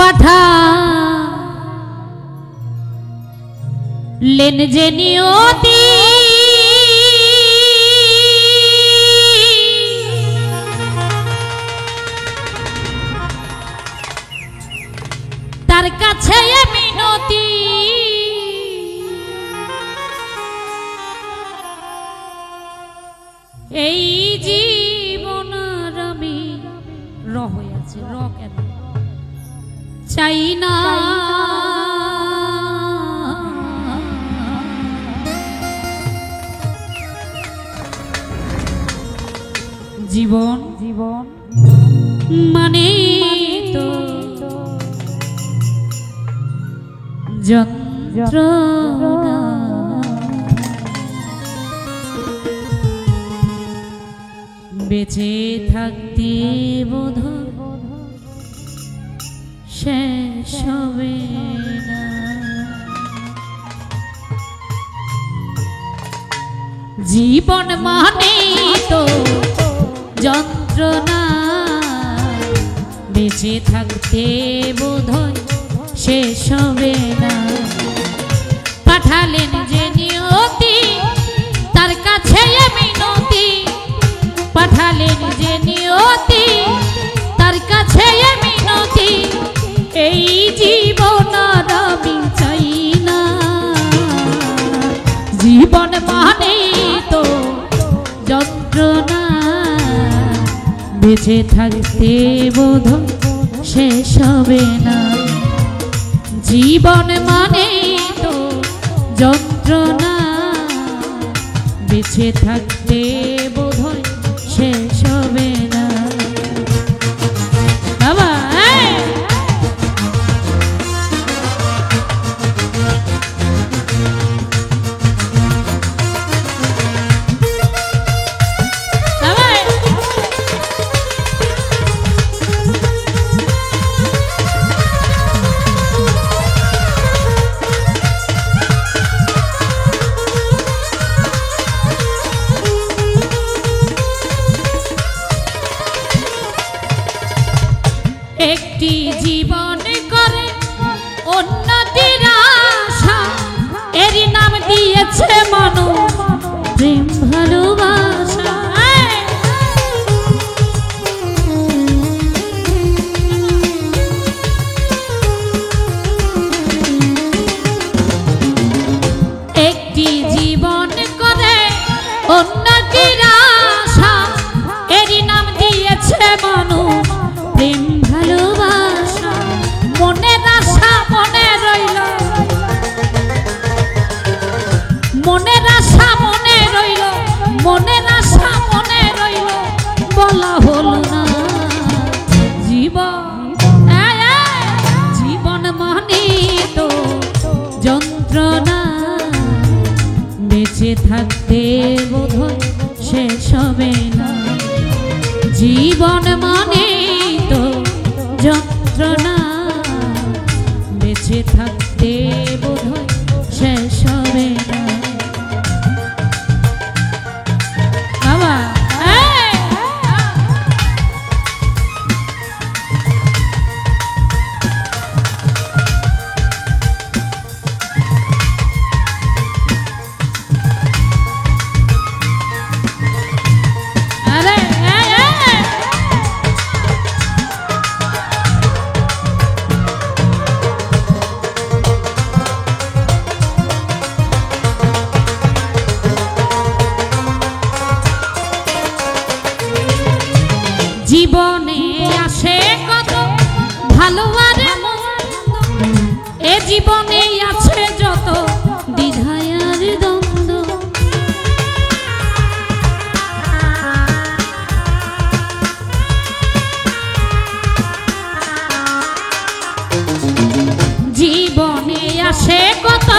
পাঠালেন যে নিয়তি তার কাছে মিনতি এই জীবন আমি হয়ে আছে কেন চাই না জীবন জীবন মানে তো যন্ত্রণা বেঁচে থাকতে বোধহয় শেষ হবে না জীবন মানে তো যন্ত্রণা বেঁচে থাকতে বোধহয় শেষ হবে না পাঠালেন যে নিয়তি তার কাছে মিনতি পাঠালেন যে নিয়তি তার কাছে মিনতি এই জীবন আমি চাই না জীবন মানে তো যন্ত্রণা বেঁচে থাকতে বোধহয় শেষ হবে না জীবন মানে তো যন্ত্রণা বেঁচে থাকতে বোধহয় শেষ হবে না বাবা একটি জীবন করে উন্নতির আশা এরই নাম দিয়েছে মানুষ প্রেম ভালোবাসা একটি জীবন করে উন্নতির আশা এরই নাম দিয়েছে মানুষ প্রেম ভালোবাসা মনের আশা মনে রইল মনের আশা মনে রইল মনের আশা মনে রইল বলা হলো না জীবন জীবন মানে তো যন্ত্রণা বেঁচে থাকতে বোধহয় শেষ হবে না জীবন মানে তো যন্ত্রণা বেঁচে থাকতে বোধহয় শেষ হবে না বাবা জীবনে আসে কত ভালো আর মন্দ এ জীবনে আছে যত দ্বিধা আর দ্বন্দ্ব জীবনে আসে কত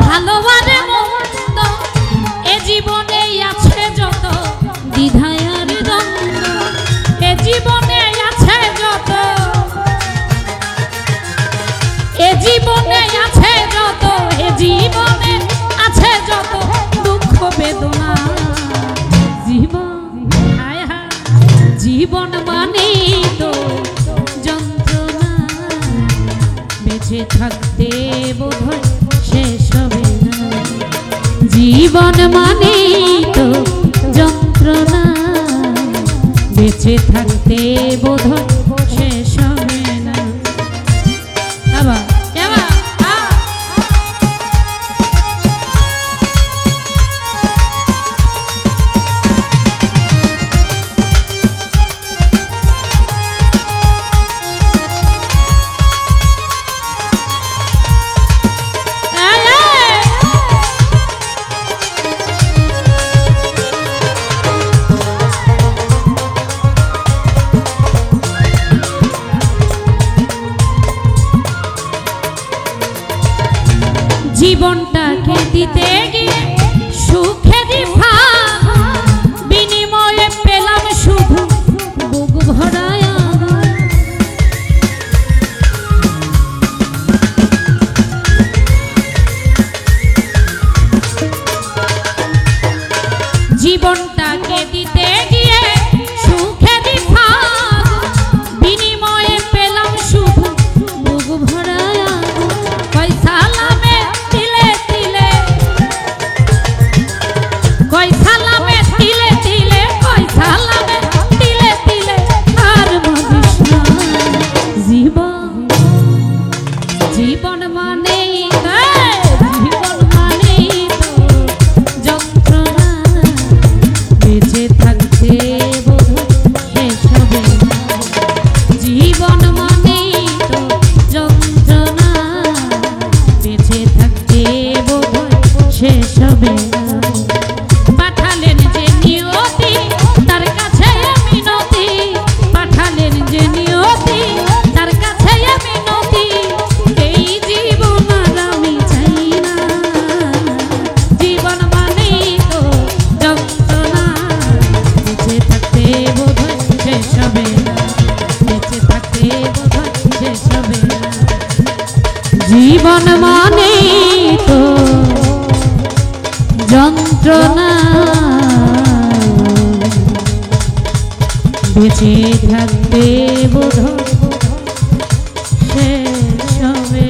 ভালো আর মন্দ এ জীবনে আছে যত দ্বিধা আর দ্বন্দ্ব এ জীবনে আছে যত এ জীবনে আছে যত এ জীবনে আছে যত দুঃখ বেদনা জীবন জীবন মানে তো যন্ত্রণা বেঁচে থাকতে বোধহয় শেষ হবে না। জীবন মানে তো যন্ত্রণা, বেঁচে থাকতে বোধহয় শেষ হবে না। বাবা জীবনটাকে দিতে গিয়ে সুখেরই ভাগ, বিনিময়ে পেলাম শুধু বুক ভরায় আগুন। জীবনটাকে দিতে গিয়ে সুখেরই ভাগ, বিনিময়ে পেলাম শুধু বুক ভরায় আগুন। পয়সা জীবন মানে যন্ত্রণা, বেঁচে থাকতে বোধহয় শেষ হবে না। জীবন মানে তো যন্ত্রণা, বেঁচে থাকতে বোধহয় শেষ হবে না। পাঠালেন যে নিয়তি তার কাছে মিনতি, পাঠালেন যে নিয়তি তার কাছে মিনতি। এই জীবন আর আমি চাই না, জীবন মানেই তো যন্ত্রণা, বেঁচে থাকতে বোধহয় শেষ হবে না, বেঁচে থাকতে বোধহয় শেষ হবে না। জীবন মানেই তো যন্ত্রণা, বেঁচে থাকতে বোধহয় শেষ হবে।